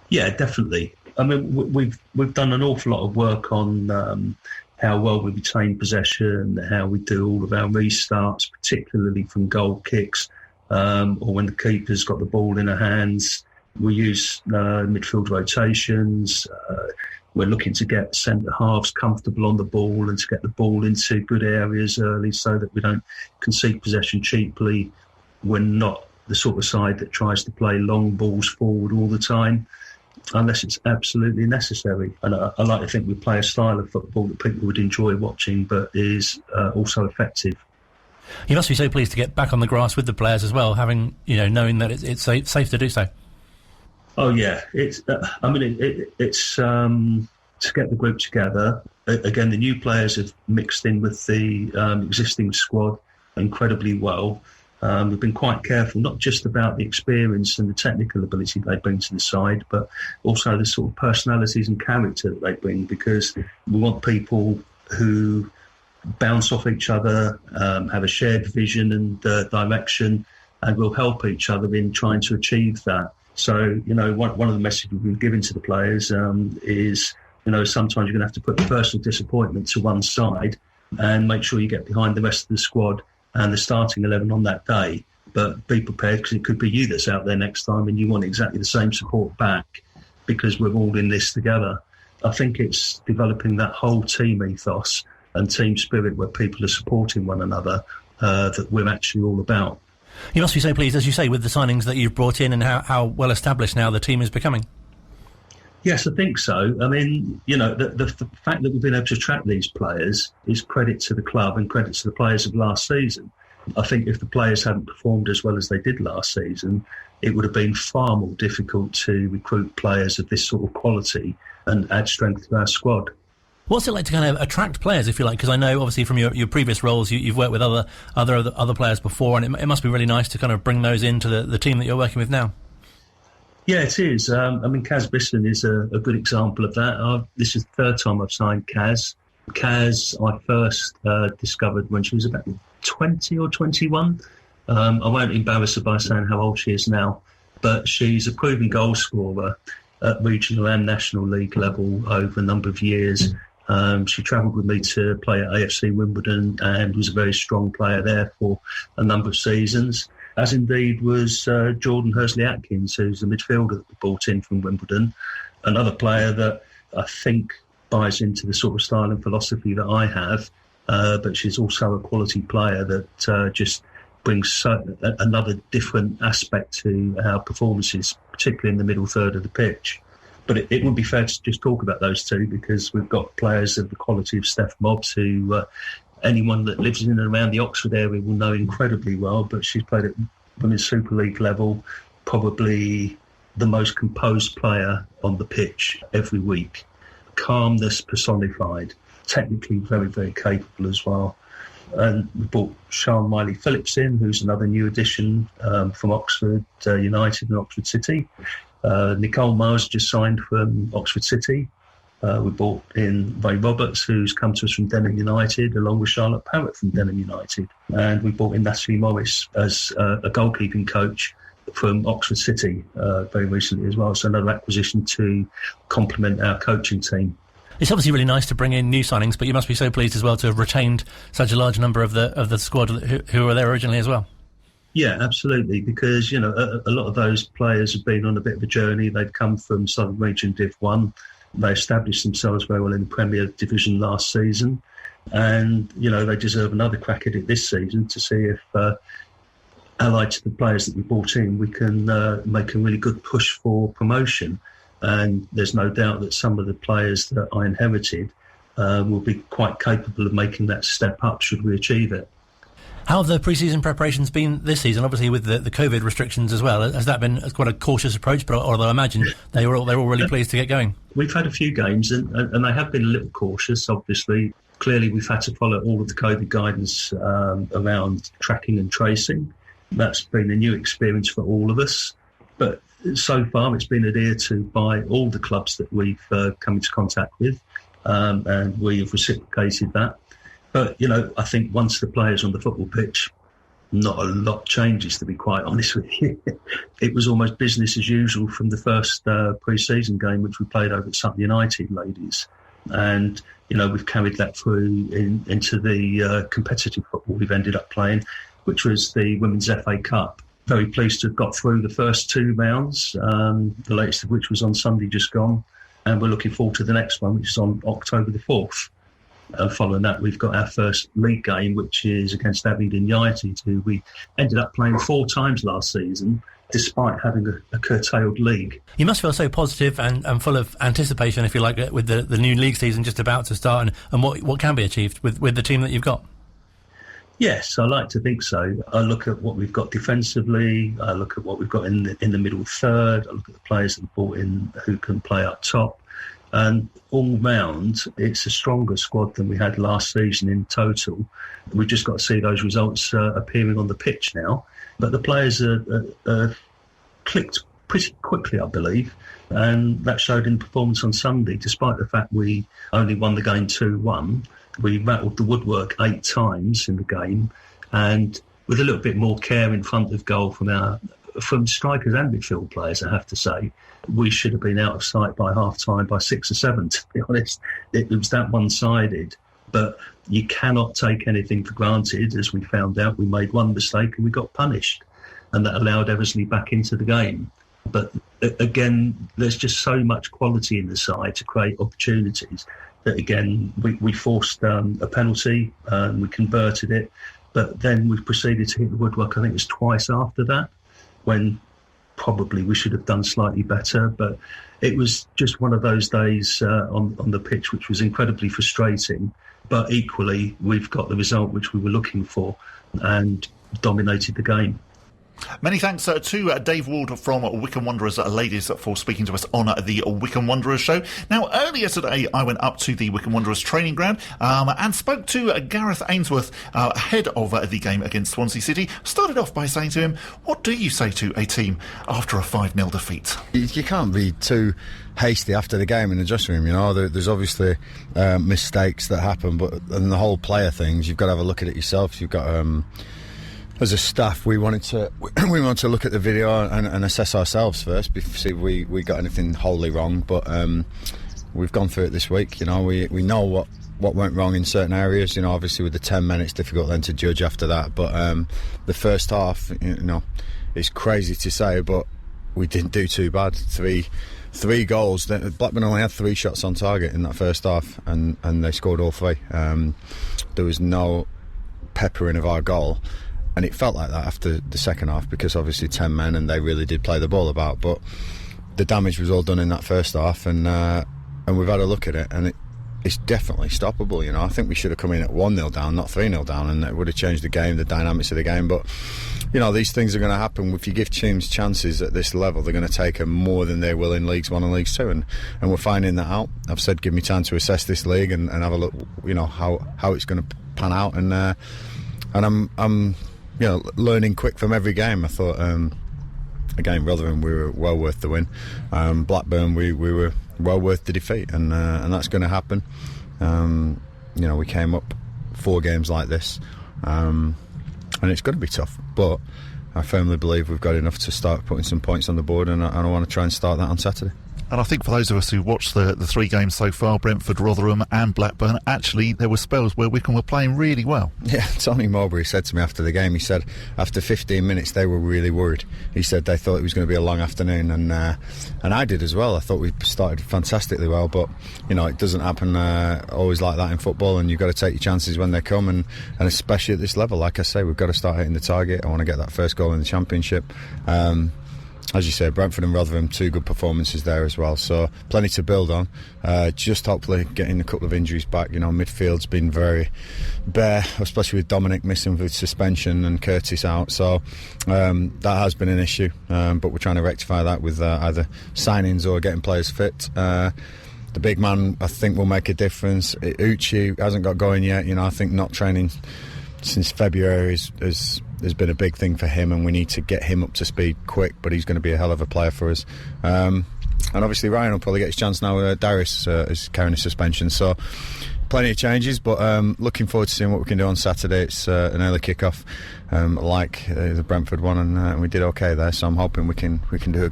Yeah, definitely. I mean, we've done an awful lot of work on how well we retain possession, how we do all of our restarts, particularly from goal kicks, or when the keeper's got the ball in her hands. We use midfield rotations. We're looking to get centre halves comfortable on the ball and to get the ball into good areas early so that we don't concede possession cheaply. We're not the sort of side that tries to play long balls forward all the time, unless it's absolutely necessary. And I like to think we play a style of football that people would enjoy watching, but is also effective. You must be so pleased to get back on the grass with the players as well, having knowing that it's safe to do so. Oh yeah, it's. It's to get the group together. Again, the new players have mixed in with the existing squad incredibly well. We've been quite careful, not just about the experience and the technical ability they bring to the side, but also the sort of personalities and character that they bring, because we want people who bounce off each other, have a shared vision and direction, and will help each other in trying to achieve that. So, one of the messages we've been giving to the players is, sometimes you're going to have to put personal disappointment to one side and make sure you get behind the rest of the squad and the starting 11 on that day. But be prepared, because it could be you that's out there next time and you want exactly the same support back, because we're all in this together. I think it's developing that whole team ethos and team spirit where people are supporting one another that we're actually all about. You must be so pleased, as you say, with the signings that you've brought in and how well established now the team is becoming. Yes, I think so. I mean, the fact that we've been able to attract these players is credit to the club and credit to the players of last season. I think if the players hadn't performed as well as they did last season, it would have been far more difficult to recruit players of this sort of quality and add strength to our squad. What's it like to kind of attract players, if you like? Because I know, obviously, from your previous roles, you've worked with other players before, and it must be really nice to kind of bring those into the team that you're working with now. Yeah, it is. Kaz Bisson is a good example of that. This is the third time I've signed Kaz. Kaz, I first discovered when she was about 20 or 21. I won't embarrass her by saying how old she is now, but she's a proven goal scorer at regional and national league level over a number of years. She travelled with me to play at AFC Wimbledon and was a very strong player there for a number of seasons, as indeed was Jordan Hursley-Atkins, who's the midfielder that we brought in from Wimbledon, another player that I think buys into the sort of style and philosophy that I have, but she's also a quality player that just brings another different aspect to our performances, particularly in the middle third of the pitch. But it wouldn't be fair to just talk about those two, because we've got players of the quality of Steph Mobbs, who anyone that lives in and around the Oxford area will know incredibly well. But she's played at Women's Super League level, probably the most composed player on the pitch every week. Calmness personified, technically very, very capable as well. And we brought Sian Miley-Phillips in, who's another new addition from Oxford United and Oxford City. Nicole Mars just signed from Oxford City. We brought in Ray Roberts, who's come to us from Denham United, along with Charlotte Parrott from Denham United. And we brought in Natalie Morris as a goalkeeping coach from Oxford City very recently as well. So another acquisition to complement our coaching team. It's obviously really nice to bring in new signings, but you must be so pleased as well to have retained such a large number of the squad who were there originally as well. Yeah, absolutely, because, a lot of those players have been on a bit of a journey. They've come from Southern Region Div 1. They established themselves very well in the Premier Division last season. And, they deserve another crack at it this season to see if, allied to the players that we brought in, we can make a really good push for promotion. And there's no doubt that some of the players that I inherited will be quite capable of making that step up should we achieve it. How have the pre-season preparations been this season? Obviously, with the COVID restrictions as well, has that been quite a cautious approach? But although I imagine they're all really pleased to get going. We've had a few games, and they have been a little cautious. Obviously, clearly, we've had to follow all of the COVID guidance around tracking and tracing. That's been a new experience for all of us, but so far it's been adhered to by all the clubs that we've come into contact with, and we have reciprocated that. But, I think once the players on the football pitch, not a lot changes, to be quite honest with you. It was almost business as usual from the first pre-season game, which we played over at Sutton United, ladies. And, we've carried that through into the competitive football we've ended up playing, which was the Women's FA Cup. Very pleased to have got through the first 2 rounds, the latest of which was on Sunday just gone. And we're looking forward to the next one, which is on October the 4th. Following that, we've got our first league game, which is against Aberdeen United, who we ended up playing 4 times last season, despite having a curtailed league. You must feel so positive and full of anticipation, if you like, with the new league season just about to start and what can be achieved with the team that you've got. Yes, I like to think so. I look at what we've got defensively. I look at what we've got in the middle third. I look at the players that we've brought in who can play up top. And all round, it's a stronger squad than we had last season in total. We've just got to see those results appearing on the pitch now. But the players are clicked pretty quickly, I believe. And that showed in performance on Sunday, despite the fact we only won the game 2-1. We rattled the woodwork 8 times in the game. And with a little bit more care in front of goal from strikers and midfield players, I have to say, we should have been out of sight by half-time by 6 or 7, to be honest. It was that one-sided. But you cannot take anything for granted. As we found out, we made one mistake and we got punished. And that allowed Eversley back into the game. But again, there's just so much quality in the side to create opportunities that, again, we forced a penalty and we converted it. But then we proceeded to hit the woodwork, I think it was twice after that, when probably we should have done slightly better. But it was just one of those days on the pitch which was incredibly frustrating. But equally, we've got the result which we were looking for and dominated the game. Many thanks to Dave Ward from Wycombe Wanderers ladies for speaking to us on the Wycombe Wanderers show. Now, earlier today, I went up to the Wycombe Wanderers training ground and spoke to Gareth Ainsworth ahead of the game against Swansea City. Started off by saying to him, what do you say to a team after a 5-0 defeat? You can't be too hasty after the game in the dressing room, there's obviously mistakes that happen, but in the whole player things, you've got to have a look at it yourself. You've got... as a staff, we wanted to look at the video and assess ourselves first, see if we got anything wholly wrong. But we've gone through it this week. We know what went wrong in certain areas. Obviously with the 10 men, it's difficult then to judge after that. But the first half, it's crazy to say, but we didn't do too bad. Three goals. Blackburn only had 3 shots on target in that first half, and they scored all 3. There was no peppering of our goal. And it felt like that after the second half, because obviously 10 men and they really did play the ball about. But the damage was all done in that first half, and we've had a look at it, and it's definitely stoppable. I think we should have come in at 1-0 down, not 3-0 down, and it would have changed the game, the dynamics of the game. But these things are going to happen. If you give teams chances at this level, they're going to take them more than they will in Leagues 1 and Leagues 2, and we're finding that out. I've said give me time to assess this league and have a look, how it's going to pan out, and I'm learning quick from every game. I thought, again, Rotherham, we were well worth the win. Blackburn, we were well worth the defeat, and that's going to happen. We came up 4 games like this, and it's going to be tough. But I firmly believe we've got enough to start putting some points on the board, and I want to try and start that on Saturday. And I think for those of us who watched the 3 games so far, Brentford, Rotherham and Blackburn, actually there were spells where Wycombe were playing really well. Yeah, Tony Mowbray said to me after the game, he said after 15 minutes they were really worried. He said they thought it was going to be a long afternoon, and I did as well. I thought we started fantastically well, but it doesn't happen always like that in football, and you've got to take your chances when they come, and especially at this level. Like I say, we've got to start hitting the target. I want to get that first goal in the Championship. as you say, Brentford and Rotherham, 2 good performances there as well. So plenty to build on. Just hopefully getting a couple of injuries back. Midfield's been very bare, especially with Dominic missing with suspension and Curtis out. So that has been an issue. But we're trying to rectify that with either signings or getting players fit. The big man, I think, will make a difference. Uchi hasn't got going yet. I think not training since February has been a big thing for him, and we need to get him up to speed quick, but he's going to be a hell of a player for us. And obviously Ryan will probably get his chance now. Darius is carrying a suspension, so plenty of changes, but looking forward to seeing what we can do on Saturday. It's an early kick-off, like the Brentford one, and we did okay there, so I'm hoping we can do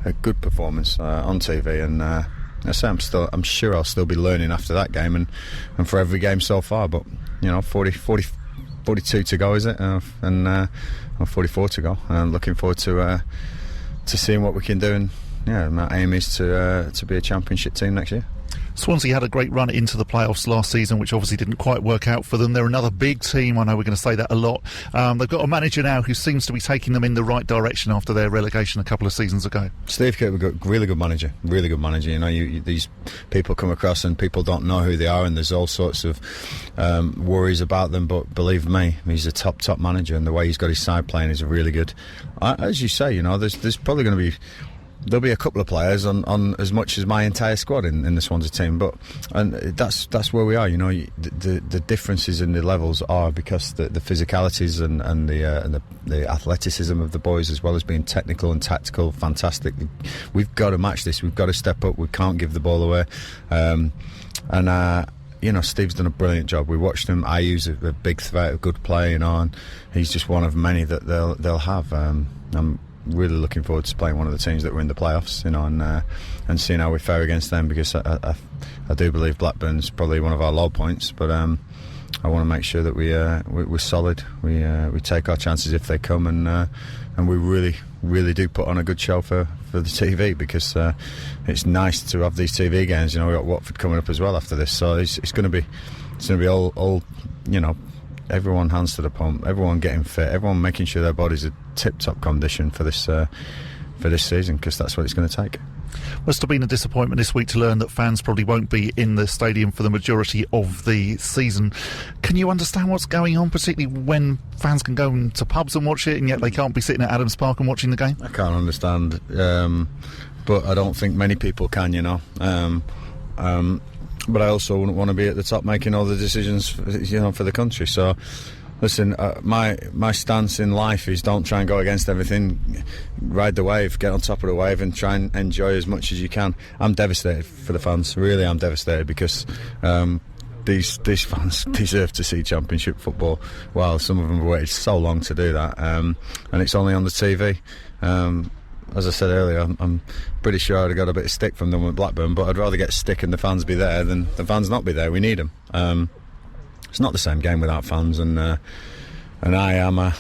a good performance on TV, and I'm sure I'll still be learning after that game and for every game so far, but 42 to go, is it? And 44 to go. I'm looking forward to seeing what we can do. And my aim is to be a championship team next year. Swansea had a great run into the playoffs last season, which obviously didn't quite work out for them. They're another big team. I know we're going to say that a lot. They've got a manager now who seems to be taking them in the right direction after their relegation a couple of seasons ago. Steve Kirk, we've got really good manager. These people come across and people don't know who they are, and there's all sorts of worries about them. But believe me, he's a top manager, and the way he's got his side playing is really good. As you say, there's probably going to be. There'll be a couple of players on as much as my entire squad in the Swansea team, and that's where we are. The differences in the levels are because the physicalities and the athleticism of the boys, as well as being technical and tactical, fantastic. We've got to match this. We've got to step up. We can't give the ball away. Steve's done a brilliant job. We watched him. I use a big threat, a good play, and he's just one of many that they'll have. I'm really looking forward to playing one of the teams that were in the playoffs, and seeing how we fare against them, because I do believe Blackburn's probably one of our low points, but I want to make sure that we're solid. We take our chances if they come, and we really do put on a good show for the TV, because it's nice to have these TV games. We've got Watford coming up as well after this, so it's going to be all everyone hands to the pump, everyone getting fit, everyone making sure their bodies are tip-top condition for this season, because that's what it's going to take. Must have been a disappointment this week to learn that fans probably won't be in the stadium for the majority of the season. Can you understand what's going on, particularly when fans can go into pubs and watch it, and yet they can't be sitting at Adams Park and watching the game? I can't understand, but I don't think many people can, but I also wouldn't want to be at the top making all the decisions, for the country. So, listen, my stance in life is don't try and go against everything. Ride the wave, get on top of the wave, and try and enjoy as much as you can. I'm devastated for the fans. Really, I'm devastated, because these fans deserve to see Championship football. While some of them have waited so long to do that, and it's only on the TV. As I said earlier, I'm pretty sure I'd have got a bit of stick from them with Blackburn, but I'd rather get stick and the fans be there than the fans not be there. We need them. It's not the same game without fans, and I am,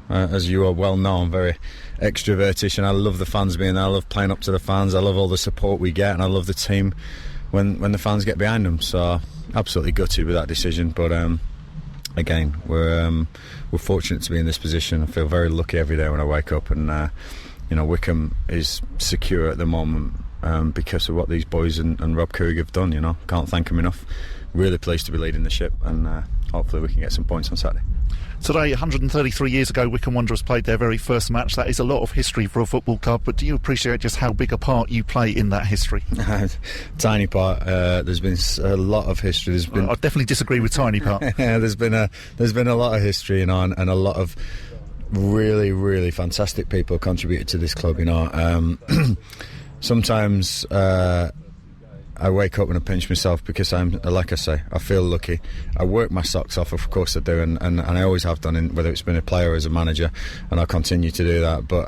as you are well known, very extrovertish, and I love the fans being there. I love playing up to the fans. I love all the support we get, and I love the team when the fans get behind them. So absolutely gutted with that decision, but again, we're fortunate to be in this position. I feel very lucky every day when I wake up, and Wycombe is secure at the moment because of what these boys and Rob Courig have done. Can't thank them enough. Really pleased to be leading the ship, and hopefully we can get some points on Saturday. Today, 133 years ago, Wycombe Wanderers played their very first match. That is a lot of history for a football club, but do you appreciate just how big a part you play in that history? Tiny part. There's been a lot of history. I definitely disagree with tiny part. Yeah, there's been a lot of history, and a lot of really, really fantastic people contributed to this club. Sometimes I wake up and I pinch myself, because like I say, I feel lucky. I work my socks off, of course I do, and I always have done, whether it's been a player or as a manager, and I'll continue to do that. But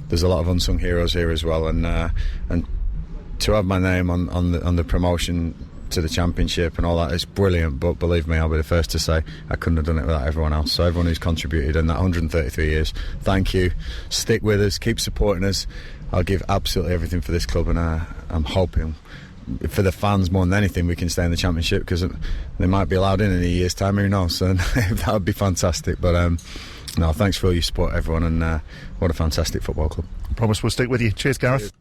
there's a lot of unsung heroes here as well, and to have my name on the promotion to the Championship and all that, it's brilliant. But believe me, I'll be the first to say I couldn't have done it without everyone else. So everyone who's contributed in that 133 years, thank you. Stick with us, keep supporting us. I'll give absolutely everything for this club, and I'm hoping for the fans more than anything we can stay in the Championship, because they might be allowed in a year's time, who knows. So that would be fantastic. But No, thanks for all your support, everyone, and what a fantastic football club. I promise we'll stick with you. Cheers, Gareth.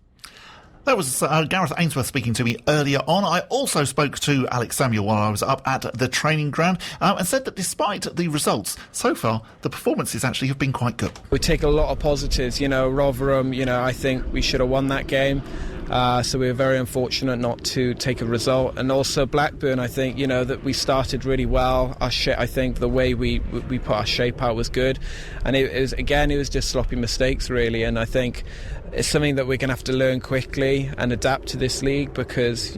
That was Gareth Ainsworth speaking to me earlier on. I also spoke to Alex Samuel while I was up at the training ground and said that despite the results, so far, the performances actually have been quite good. We take a lot of positives, Rotherham, I think we should have won that game. So we were very unfortunate not to take a result. And also Blackburn, I think, that we started really well. I think the way we put our shape out was good. And it was just sloppy mistakes, really. And I think it's something that we're going to have to learn quickly and adapt to this league because,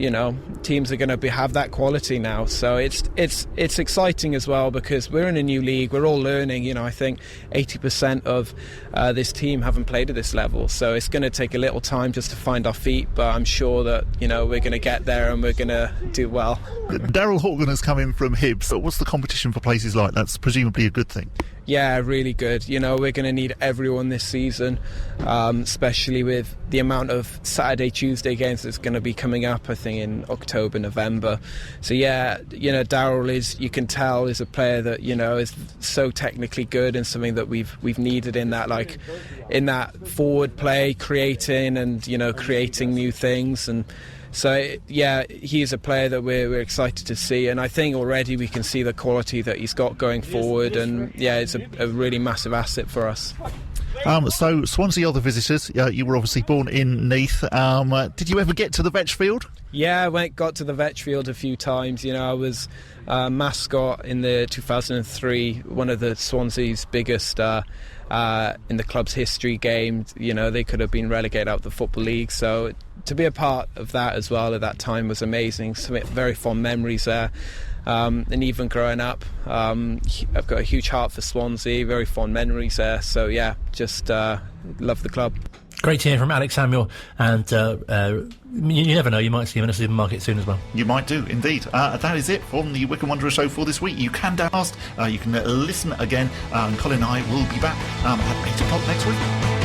teams are going to have that quality now. So it's exciting as well because we're in a new league. We're all learning. I think 80% of this team haven't played at this level. So it's going to take a little time just to find our feet. But I'm sure that, we're going to get there and we're going to do well. Daryl Horgan has come in from Hibs. What's the competition for places like? That's presumably a good thing. Yeah, really good. We're going to need everyone this season, especially with the amount of Saturday, Tuesday games that's going to be coming up, I think, in October, November. So, yeah, Daryl you can tell, is a player that, is so technically good and something that we've needed in that forward play, creating and, creating new things. And so, yeah, he's a player that we're excited to see, and I think already we can see the quality that he's got going forward, and yeah, it's a really massive asset for us. So Swansea are the visitors. You were obviously born in Neath. Did you ever get to the Vetch Field? Yeah, I got to the Vetch Field a few times. I was mascot in the 2003, one of the Swansea's biggest in the club's history games. They could have been relegated out of the Football League, so to be a part of that as well at that time was amazing. Some very fond memories there. And even growing up, I've got a huge heart for Swansea, very fond memories there. So yeah, just love the club. Great to hear from Alex Samuel, and you never know, you might see him in a supermarket soon as well. You might do, indeed. That is it from the Wycombe Wanderers show for this week. You can download, you can listen again, Colin and I will be back at 8 o'clock next week.